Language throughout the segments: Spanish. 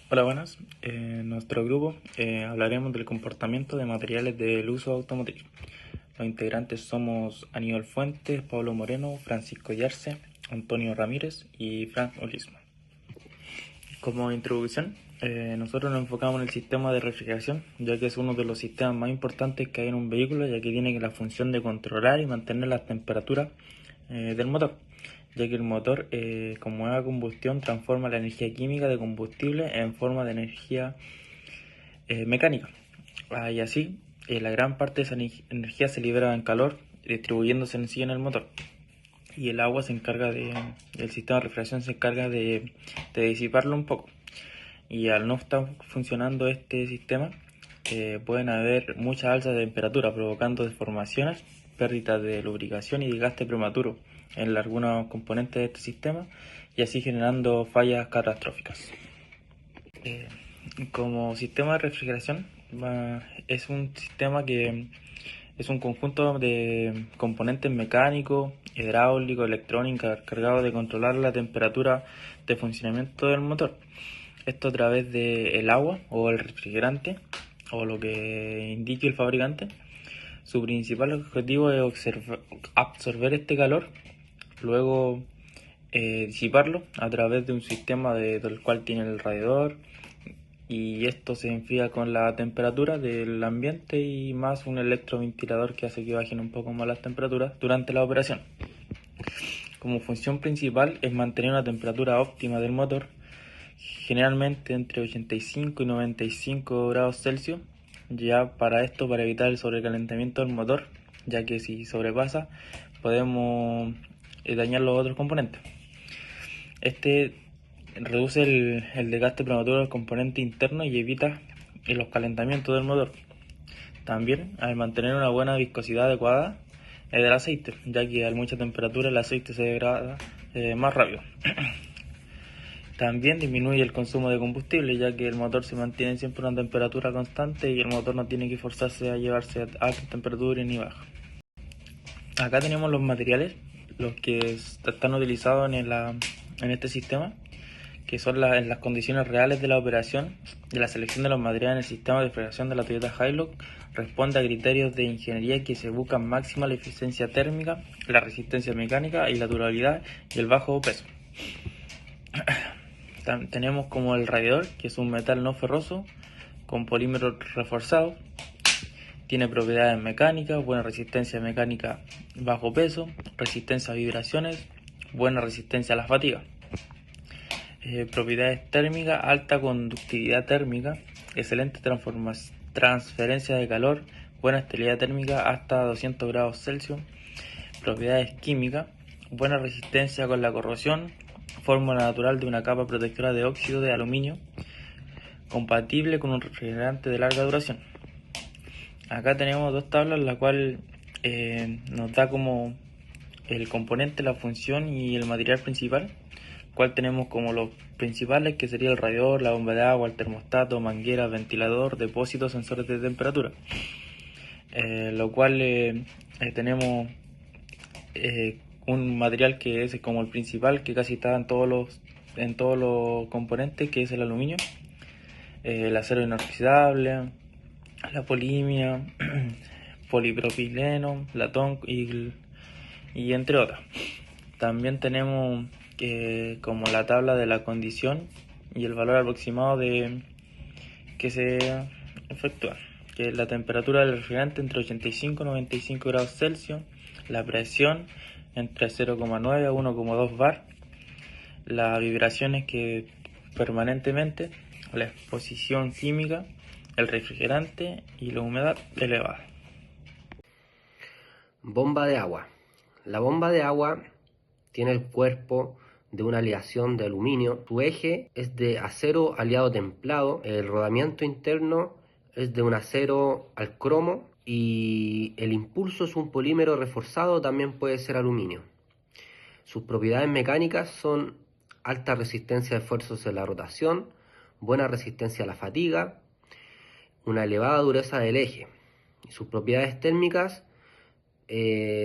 Hola, buenas. En nuestro grupo hablaremos del comportamiento de materiales del uso automotriz. Los integrantes somos Aníbal Fuentes, Pablo Moreno, Francisco Yarce, Antonio Ramírez y Frank Olismo. Como introducción, nosotros nos enfocamos en el sistema de refrigeración, ya que es uno de los sistemas más importantes que hay en un vehículo, ya que tiene la función de controlar y mantener las temperaturas del motor, ya que el motor, como es a combustión, transforma la energía química de combustible en forma de energía mecánica. Y así, la gran parte de esa energía se libera en calor, distribuyéndose en sí en el motor. Y el agua se encarga el sistema de refrigeración se encarga de disiparlo un poco. Y al no estar funcionando este sistema, pueden haber muchas alzas de temperatura, provocando deformaciones, pérdidas de lubricación y desgaste prematuro en algunos componentes de este sistema, y así generando fallas catastróficas. Eh, Como sistema de refrigeración, es un sistema que es un conjunto de componentes mecánicos, hidráulicos, electrónicos, cargados de controlar la temperatura de funcionamiento del motor. Esto a través del agua o el refrigerante o lo que indique el fabricante. Su principal objetivo es absorber este calor, luego disiparlo a través de un sistema del cual tiene el radiador, y esto se enfría con la temperatura del ambiente y más un electroventilador que hace que bajen un poco más las temperaturas durante la operación. Como función principal es mantener una temperatura óptima del motor, generalmente entre 85 y 95 grados Celsius, ya para evitar el sobrecalentamiento del motor, ya que si sobrepasa podemos dañar los otros componentes. Este reduce el desgaste prematuro del componente interno y evita los calentamientos del motor. También al mantener una buena viscosidad adecuada del aceite, ya que a mucha temperatura el aceite se degrada más rápido. También disminuye el consumo de combustible, ya que el motor se mantiene siempre a una temperatura constante y el motor no tiene que forzarse a llevarse a alta temperatura ni baja. Acá tenemos los materiales, los que están utilizados en este sistema, que son en las condiciones reales de la operación. De la selección de los materiales en el sistema de refrigeración de la Toyota Hilux responde a criterios de ingeniería que se buscan máxima la eficiencia térmica, la resistencia mecánica y la durabilidad y el bajo peso. Tenemos como el radiador, que es un metal no ferroso con polímero reforzado. Tiene propiedades mecánicas, buena resistencia mecánica, bajo peso, resistencia a vibraciones, buena resistencia a la fatiga. Propiedades térmicas, alta conductividad térmica, excelente transferencia de calor, buena estabilidad térmica hasta 200 grados Celsius. Propiedades químicas, buena resistencia con la corrosión, fórmula natural de una capa protectora de óxido de aluminio, compatible con un refrigerante de larga duración. Acá tenemos dos tablas, la cual nos da como el componente, la función y el material principal, cual tenemos como los principales, que sería el radiador, la bomba de agua, el termostato, manguera, ventilador, depósito, sensores de temperatura. Lo cual tenemos un material que es como el principal, que casi está en todos los componentes, que es el aluminio, el acero inoxidable, la polimia, polipropileno, latón y entre otras. También tenemos como la tabla de la condición y el valor aproximado de que se efectúa, que es la temperatura del refrigerante entre 85 y 95 grados Celsius, la presión entre 0,9 a 1,2 bar, las vibraciones que permanentemente, la exposición química, el refrigerante y la humedad elevada. Bomba de agua. La bomba de agua tiene el cuerpo de una aleación de aluminio. Su eje es de acero aliado templado. El rodamiento interno es de un acero al cromo y el impulso es un polímero reforzado, también puede ser aluminio. Sus propiedades mecánicas son alta resistencia de esfuerzos en la rotación, buena resistencia a la fatiga, una elevada dureza del eje. Y sus propiedades térmicas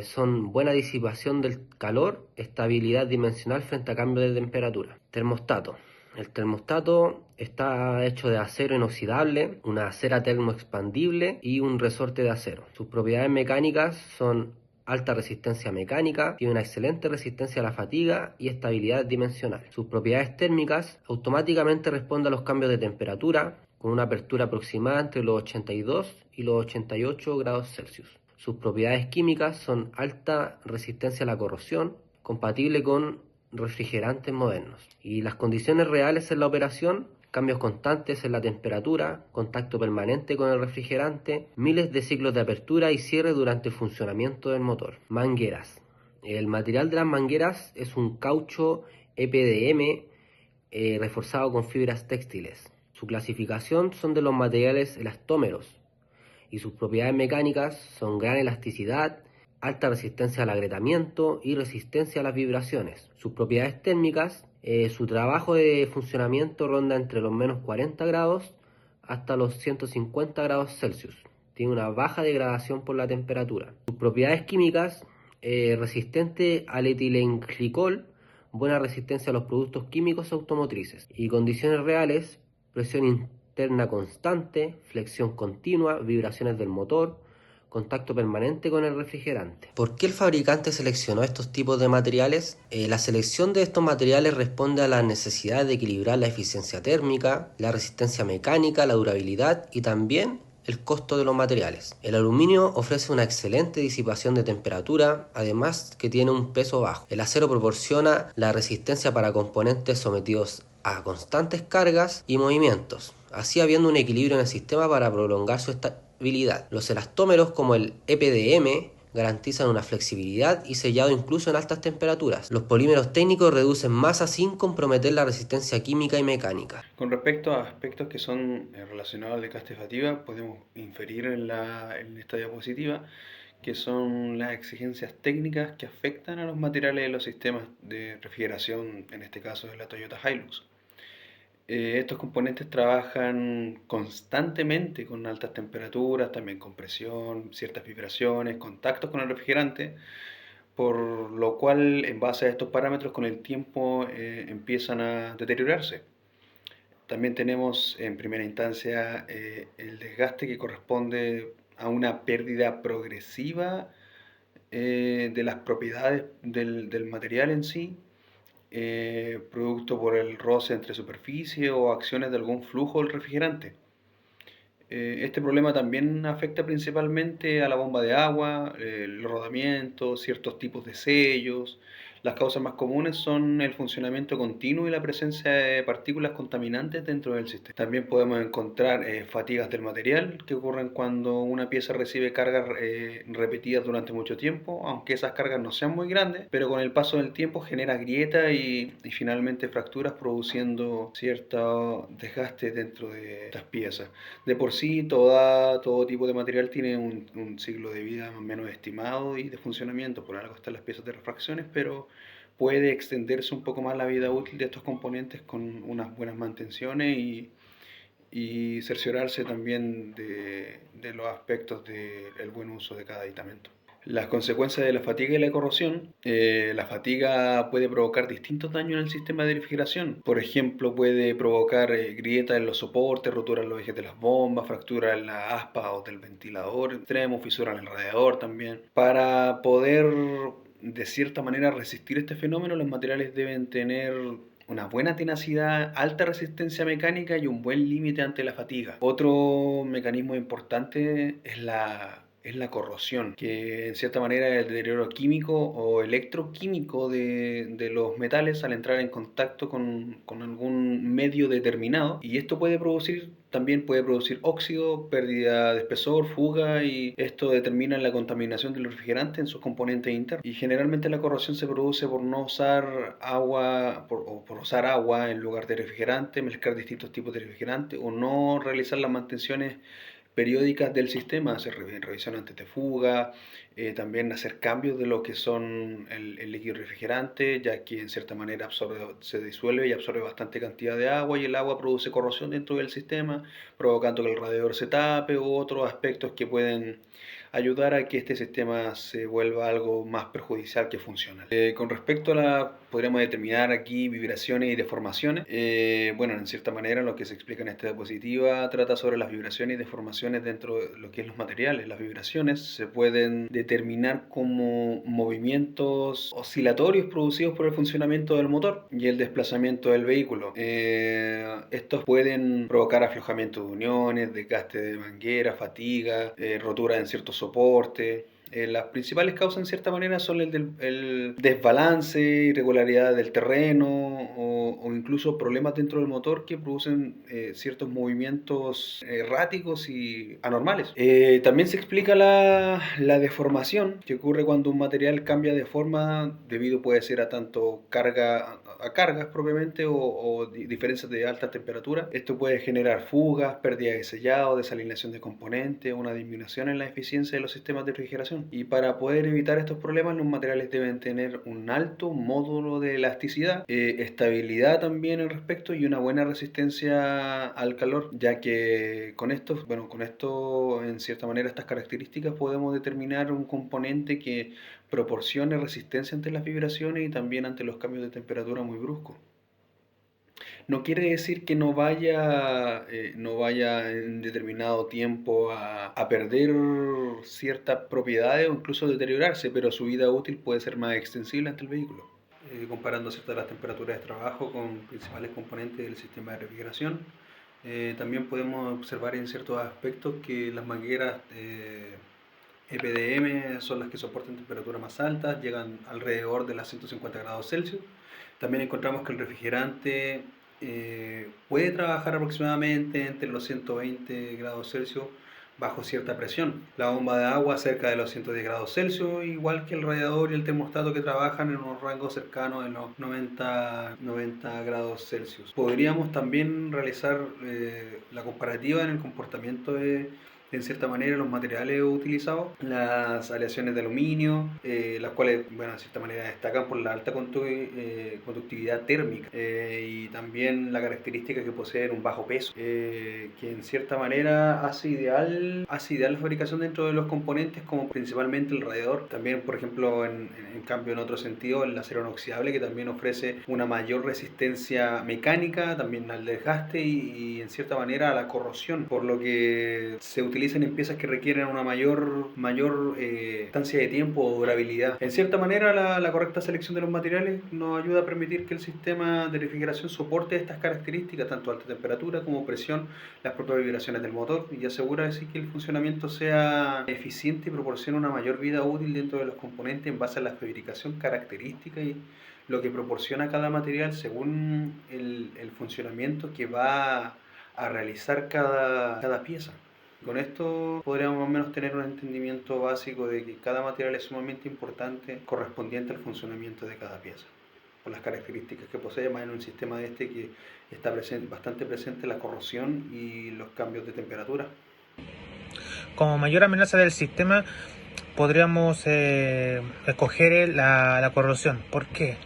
son buena disipación del calor, estabilidad dimensional frente a cambio de temperatura. Termostato. El termostato está hecho de acero inoxidable, una cera termoexpandible y un resorte de acero. Sus propiedades mecánicas son alta resistencia mecánica, tiene una excelente resistencia a la fatiga y estabilidad dimensional. Sus propiedades térmicas automáticamente responden a los cambios de temperatura con una apertura aproximada entre los 82 y los 88 grados Celsius. Sus propiedades químicas son alta resistencia a la corrosión, compatible con refrigerantes modernos. Y las condiciones reales en la operación: cambios constantes en la temperatura, contacto permanente con el refrigerante, miles de ciclos de apertura y cierre durante el funcionamiento del motor. Mangueras. El material de las mangueras es un caucho EPDM reforzado con fibras textiles. Su clasificación son de los materiales elastómeros y sus propiedades mecánicas son gran elasticidad, alta resistencia al agrietamiento y resistencia a las vibraciones. Sus propiedades térmicas, su trabajo de funcionamiento ronda entre los menos 40 grados hasta los 150 grados Celsius. Tiene una baja degradación por la temperatura. Sus propiedades químicas, resistente al etilenglicol, buena resistencia a los productos químicos automotrices. Y condiciones reales: presión interna constante, flexión continua, vibraciones del motor, contacto permanente con el refrigerante. ¿Por qué el fabricante seleccionó estos tipos de materiales? La selección de estos materiales responde a la necesidad de equilibrar la eficiencia térmica, la resistencia mecánica, la durabilidad y también el costo de los materiales. El aluminio ofrece una excelente disipación de temperatura, además que tiene un peso bajo. El acero proporciona la resistencia para componentes sometidos a constantes cargas y movimientos, así habiendo un equilibrio en el sistema para prolongar su estabilidad. Los elastómeros, como el EPDM, garantizan una flexibilidad y sellado incluso en altas temperaturas. Los polímeros técnicos reducen masa sin comprometer la resistencia química y mecánica. Con respecto a aspectos que son relacionados al desgaste de fatiga, podemos inferir en esta diapositiva que son las exigencias técnicas que afectan a los materiales de los sistemas de refrigeración, en este caso de la Toyota Hilux. Estos componentes trabajan constantemente con altas temperaturas, también con presión, ciertas vibraciones, contactos con el refrigerante, por lo cual en base a estos parámetros con el tiempo empiezan a deteriorarse. También tenemos en primera instancia el desgaste que corresponde a una pérdida progresiva de las propiedades del material en sí, producto por el roce entre superficie o acciones de algún flujo del refrigerante. Este problema también afecta principalmente a la bomba de agua, el rodamiento, ciertos tipos de sellos. Las causas más comunes son el funcionamiento continuo y la presencia de partículas contaminantes dentro del sistema. También podemos encontrar fatigas del material que ocurren cuando una pieza recibe cargas repetidas durante mucho tiempo, aunque esas cargas no sean muy grandes, pero con el paso del tiempo genera grietas y finalmente fracturas, produciendo cierto desgaste dentro de estas piezas. De por sí, todo tipo de material tiene un ciclo de vida más o menos estimado y de funcionamiento. Por algo están las piezas de refracciones, pero puede extenderse un poco más la vida útil de estos componentes con unas buenas mantenciones y cerciorarse también de los aspectos del buen uso de cada aditamento. Las consecuencias de la fatiga y la corrosión. La fatiga puede provocar distintos daños en el sistema de refrigeración. Por ejemplo, puede provocar grietas en los soportes, roturas en los ejes de las bombas, fracturas en las aspas o del ventilador extremo, fisuras en el radiador también. Para poder de cierta manera resistir este fenómeno, los materiales deben tener una buena tenacidad, alta resistencia mecánica y un buen límite ante la fatiga. Otro mecanismo importante es la corrosión, que en cierta manera es el deterioro químico o electroquímico de los metales al entrar en contacto con algún medio determinado, y esto también puede producir óxido, pérdida de espesor, fuga, y esto determina la contaminación del refrigerante en sus componentes internos. Y generalmente la corrosión se produce por no usar agua, por usar agua en lugar de refrigerante, mezclar distintos tipos de refrigerante o no realizar las mantenciones periódicas del sistema, hacer revisión antes de fuga, también hacer cambios de lo que son el líquido refrigerante, ya que en cierta manera se disuelve y absorbe bastante cantidad de agua, y el agua produce corrosión dentro del sistema, provocando que el radiador se tape u otros aspectos que pueden ayudar a que este sistema se vuelva algo más perjudicial que funcional. Con respecto a podríamos determinar aquí vibraciones y deformaciones. Bueno, en cierta manera lo que se explica en esta diapositiva trata sobre las vibraciones y deformaciones dentro de lo que es los materiales. Las vibraciones se pueden determinar como movimientos oscilatorios producidos por el funcionamiento del motor y el desplazamiento del vehículo. Estos pueden provocar aflojamiento de uniones, desgaste de manguera, fatiga, rotura en ciertos soportes. Las principales causas en cierta manera son el desbalance, irregularidad del terreno o incluso problemas dentro del motor que producen ciertos movimientos erráticos y anormales. También se explica la deformación que ocurre cuando un material cambia de forma debido puede ser a tanto cargas propiamente o diferencias de alta temperatura. Esto puede generar fugas, pérdida de sellado, desalineación de componentes, una disminución en la eficiencia de los sistemas de refrigeración. Y para poder evitar estos problemas, los materiales deben tener un alto módulo de elasticidad, estabilidad también al respecto y una buena resistencia al calor, ya que con esto, en cierta manera, estas características podemos determinar un componente que proporcione resistencia ante las vibraciones y también ante los cambios de temperatura muy bruscos. No quiere decir que no vaya en determinado tiempo a perder ciertas propiedades o incluso deteriorarse, pero su vida útil puede ser más extensible ante el vehículo. Comparando ciertas las temperaturas de trabajo con principales componentes del sistema de refrigeración, también podemos observar en ciertos aspectos que las mangueras EPDM son las que soportan temperaturas más altas, llegan alrededor de las 150 grados Celsius. También encontramos que el refrigerante puede trabajar aproximadamente entre los 120 grados Celsius bajo cierta presión. La bomba de agua cerca de los 110 grados Celsius, igual que el radiador y el termostato que trabajan en unos rangos cercanos de los 90 grados Celsius. Podríamos también realizar la comparativa en el comportamiento en cierta manera los materiales utilizados, las aleaciones de aluminio, las cuales, en cierta manera destacan por la alta conductividad térmica y también la característica que poseen un bajo peso, que en cierta manera hace ideal la fabricación dentro de los componentes, como principalmente el radiador. También, por ejemplo, en cambio, en otro sentido, el acero inoxidable, que también ofrece una mayor resistencia mecánica, también al desgaste y en cierta manera a la corrosión, por lo que se utilizan en piezas que requieren una mayor distancia de tiempo o durabilidad. En cierta manera, la correcta selección de los materiales nos ayuda a permitir que el sistema de refrigeración soporte estas características, tanto alta temperatura como presión, las propias vibraciones del motor, y asegura así que el funcionamiento sea eficiente y proporcione una mayor vida útil dentro de los componentes en base a la fabricación característica y lo que proporciona cada material según el funcionamiento que va a realizar cada pieza. Con esto podríamos más o menos tener un entendimiento básico de que cada material es sumamente importante correspondiente al funcionamiento de cada pieza, por las características que posee, más en un sistema de este que está bastante presente la corrosión y los cambios de temperatura. Como mayor amenaza del sistema podríamos escoger la corrosión. ¿Por qué?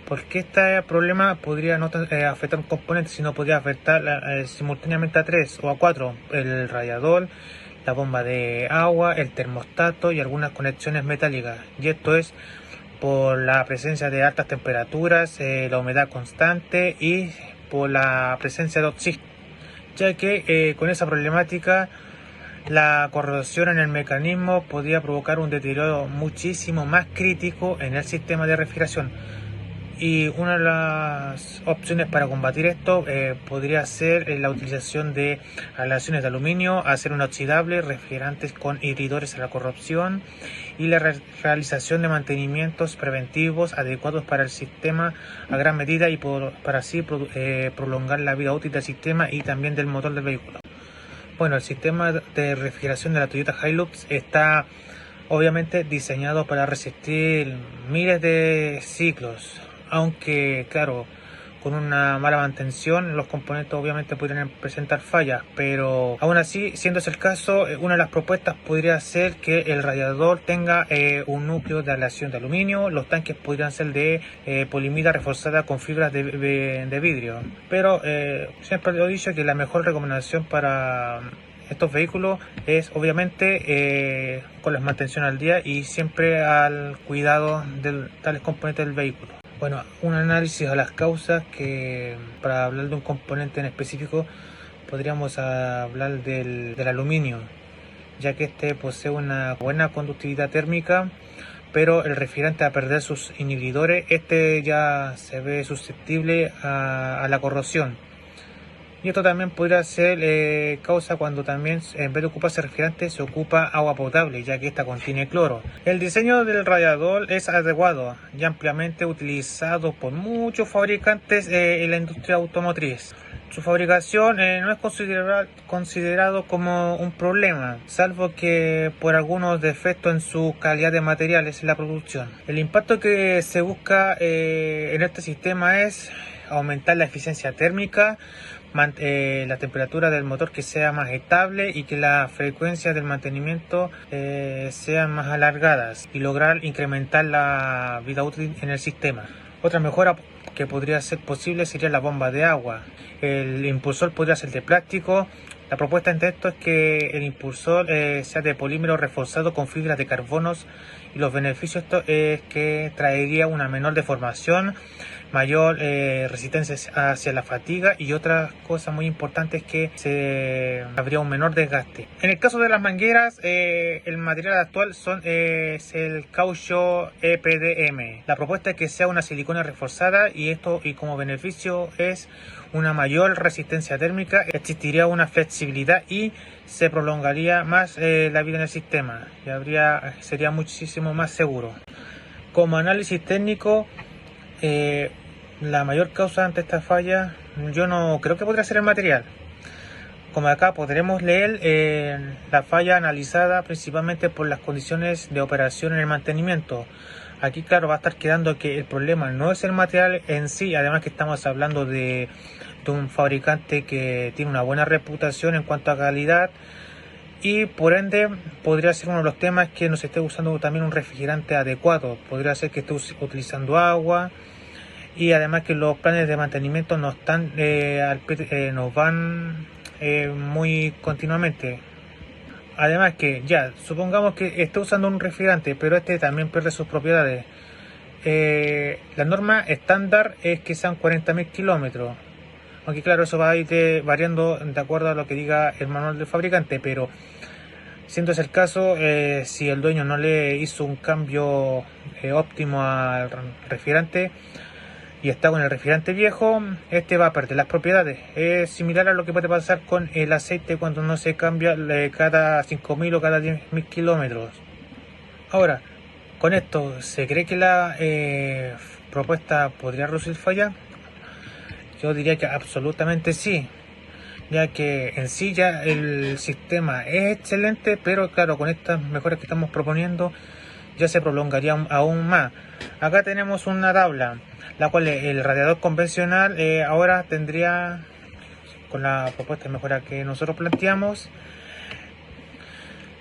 Porque este problema podría no afectar un componente, sino podría afectar simultáneamente a 3 o a 4, el radiador, la bomba de agua, el termostato y algunas conexiones metálicas. Y esto es por la presencia de altas temperaturas, la humedad constante y por la presencia de oxígeno, ya que con esa problemática la corrosión en el mecanismo podría provocar un deterioro muchísimo más crítico en el sistema de refrigeración. Y una de las opciones para combatir esto podría ser la utilización de aleaciones de aluminio, acero inoxidable, refrigerantes con inhibidores a la corrosión y la realización de mantenimientos preventivos adecuados para el sistema a gran medida y para así prolongar la vida útil del sistema y también del motor del vehículo. Bueno, el sistema de refrigeración de la Toyota Hilux está obviamente diseñado para resistir miles de ciclos. Aunque, claro, con una mala mantención los componentes obviamente podrían presentar fallas, pero aún así, siendo ese el caso, una de las propuestas podría ser que el radiador tenga un núcleo de aleación de aluminio, los tanques podrían ser de polimida reforzada con fibras de vidrio, pero siempre he dicho que la mejor recomendación para estos vehículos es obviamente con la mantención al día y siempre al cuidado de tales componentes del vehículo. Bueno, un análisis a las causas que para hablar de un componente en específico podríamos hablar del aluminio, ya que este posee una buena conductividad térmica, pero el refrigerante, a perder sus inhibidores, este ya se ve susceptible a la corrosión. Y esto también podría ser causa cuando también en vez de ocuparse refrigerante se ocupa agua potable, ya que esta contiene cloro. El diseño del radiador es adecuado y ampliamente utilizado por muchos fabricantes en la industria automotriz. Su fabricación no es considerado como un problema, salvo que por algunos defectos en su calidad de materiales en la producción. El impacto que se busca en este sistema es aumentar la eficiencia térmica, la temperatura del motor que sea más estable y que las frecuencias del mantenimiento sean más alargadas y lograr incrementar la vida útil en el sistema. Otra mejora que podría ser posible sería la bomba de agua. El impulsor podría ser de plástico. La propuesta entre esto es que el impulsor sea de polímero reforzado con fibras de carbonos, y los beneficios es que traería una menor deformación, mayor resistencia hacia la fatiga, y otra cosa muy importante es que habría un menor desgaste. En el caso de las mangueras, el material actual es el caucho EPDM. La propuesta es que sea una silicona reforzada, y como beneficio es una mayor resistencia térmica, existiría una flexibilidad y se prolongaría más la vida en el sistema y sería muchísimo más seguro. Como análisis técnico, la mayor causa ante esta falla yo no creo que podría ser el material. Como acá podremos leer, la falla analizada principalmente por las condiciones de operación en el mantenimiento. Aquí claro va a estar quedando que el problema no es el material en sí, además que estamos hablando de un fabricante que tiene una buena reputación en cuanto a calidad, y por ende podría ser uno de los temas que no se esté usando también un refrigerante adecuado. Podría ser que esté utilizando agua, y además que los planes de mantenimiento no están nos van muy continuamente. Además que ya supongamos que esté usando un refrigerante, pero este también pierde sus propiedades. La norma estándar es que sean 40.000 kilómetros, aunque claro, eso va a ir variando de acuerdo a lo que diga el manual del fabricante, pero siendo ese el caso, si el dueño no le hizo un cambio óptimo al refrigerante y está con el refrigerante viejo, este va a perder las propiedades. Es similar a lo que puede pasar con el aceite cuando no se cambia cada 5.000 o cada 10.000 kilómetros. Ahora, con esto, ¿se cree que la propuesta podría reducir falla? Yo diría que absolutamente sí, ya que en sí ya el sistema es excelente, pero claro, con estas mejoras que estamos proponiendo ya se prolongaría aún más. Acá tenemos una tabla, la cual el radiador convencional ahora tendría, con la propuesta de mejora que nosotros planteamos,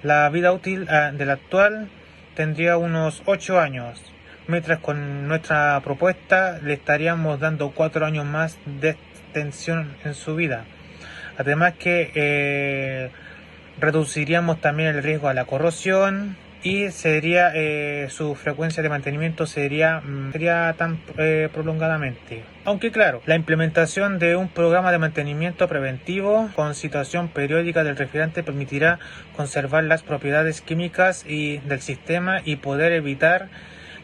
la vida útil del actual tendría unos 8 años, mientras con nuestra propuesta le estaríamos dando 4 años más de extensión en su vida. Además que reduciríamos también el riesgo a la corrosión, y su frecuencia de mantenimiento sería tan prolongadamente. Aunque claro, la implementación de un programa de mantenimiento preventivo con situación periódica del refrigerante permitirá conservar las propiedades químicas del sistema y poder evitar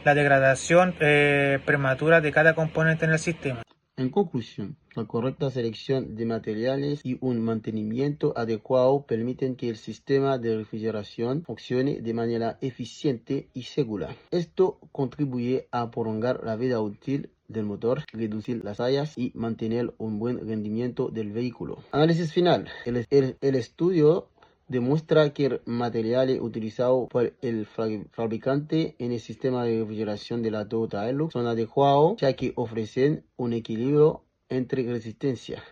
la degradación prematura de cada componente en el sistema. En conclusión, la correcta selección de materiales y un mantenimiento adecuado permiten que el sistema de refrigeración funcione de manera eficiente y segura. Esto contribuye a prolongar la vida útil del motor, reducir las fallas y mantener un buen rendimiento del vehículo. Análisis final. El estudio demuestra que el material utilizado por el fabricante en el sistema de refrigeración de la Toyota Hilux son adecuados, ya que ofrecen un equilibrio entre resistencia,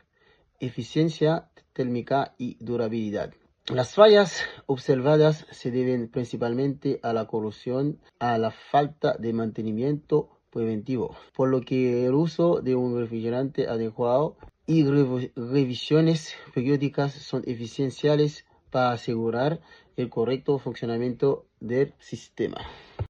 eficiencia térmica y durabilidad. Las fallas observadas se deben principalmente a la corrosión, a la falta de mantenimiento preventivo, por lo que el uso de un refrigerante adecuado y revisiones periódicas son esenciales para asegurar el correcto funcionamiento del sistema.